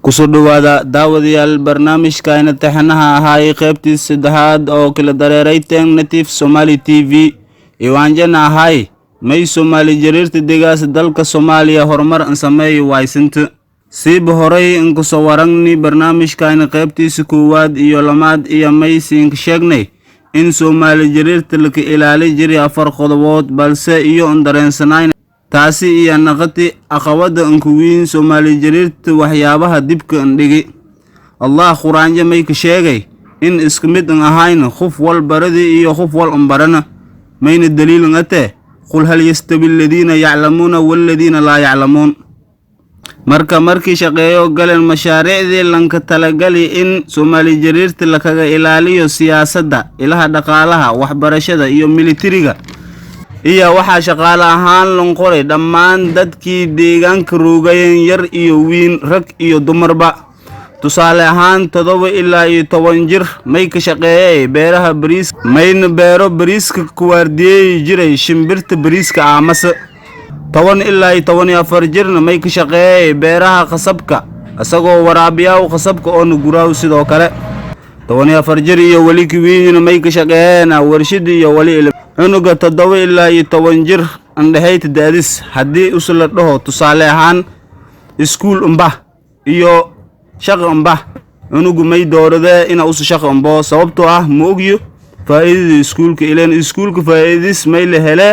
kusoo dhawaada daawadayaal barnaamijka taxanaha ahaa ee qaybtii saddexaad oo kala dareeray Native Somali TV iwaanjana ahay may Somali jariirta deegaas dalka Soomaaliya horumar aan sameeyay waaysinta siib horay in ku soo waragni barnaamijka qaybtiisa koowaad iyo lamaad iyo may siin sheegnay in Somali jariirta la ilaali jiray afar qodobood balse iyo dareensanayn taasi iyo naqati aqwada ankuwiin Somali jariirta waxyaabaha dibka dhigi Allah quraanka may ka sheegay in isku mid ahayn qof wal baradi iyo qof wal barana mayna daliil ngate qul hal yastawi alladheena ya'lamuna wal ladheena la ya'lamun markii shaqeeyo galeen mashaariicdii lanka talagali in Somali jariirta la kaga ilaaliyo siyaasadda ilaha dhaqaalaha waxbarashada iyo militariga iyo waxa shaqaale ahaan loo qoray dhammaan dadkii deegaanka roogayeen yar iyo wiin rag iyo dumarba tusaale ahaan 7 ilaa 10 jir may ka shaqeeyay beeraha bariis mayna beero bariiska ku waardiyay jiray shimbirta bariiska amase 10 ilaa 14 jirna may ka shaqeeyay beeraha qasabka asagoo waraabiyaa qasabka oo guraaw sidoo kale 14 jir iyo wali kiwiina may ka shaqeeyeen warshad iyo wali cunuga 7 ilaa 10 jir andhahayd daadis hadii usla dhaho tusaale ahaan iskuul iyo shaqo cunugu may doorade ina usu shaqo sababtoo ah ma ogyo faa'iidada iskuulka ileen iskuulka faa'iidis may la hele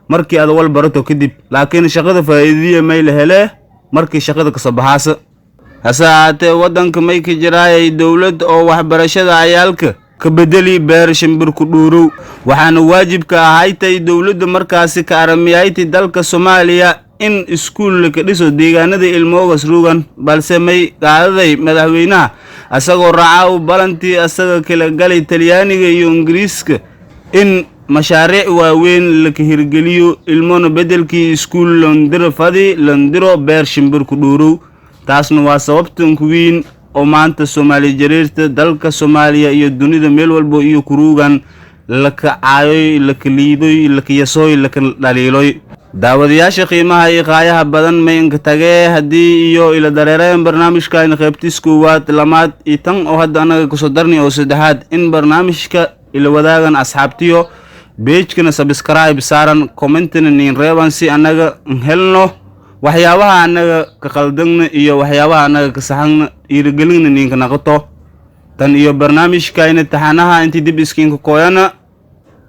markii aad wal barato kadib laakiin shaqada faa'iidada may la hele markii shaqada ka sabaxaasa hasaate wadanka may ka jiraayay dawlad oo waxbarashada ayaalka ka bedeli beer shimbir ku dhuurow waxaana waajibka ahayd dawladda markaasi ka aramiyay dalka Soomaaliya in iskuul ka dhiso deegaanada ilmoogas ruugan balse may qaaday madaxweynaha asagoo raaca balantii asaga kala galay Talyaaniga iyo Ingiriiska in mashaariic waaweyn la hirgeliyo ilmoona bedelkii iskuul landiro beer shimbir ku dhuurow taasna waa sababta kuwiin oo maanta Somali jariirta dalka Soomaaliya iyo dunida meel walba iyo kuruugan la ka caayoy la ka liidoy la ka yasooy la ka dhaliiloy daawadayaasha qiimaha iyo qaayaha badan may inka tagee hadii iyo ila dareereen barnaamijka qaybtiisa koowaad lamaad iyo tan oo hadda anaga ku soo darnay oo saddexaad in barnaamijka ila wadaagan asxaabtiyo page-kana subscribe saaran comment-na nin reeban si anaga helno waxyaabaha anaga ka qaldan iyo waxyaabaha anaga ka saxan dhiirigelin ninka naqoto tan iyo barnaamijka taxanaha intii dib iskiin kooyana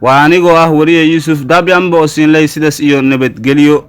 waa anigoo ah wariye Yusuf Dabyambo oo siin lay sidaas iyo nabadgelyo.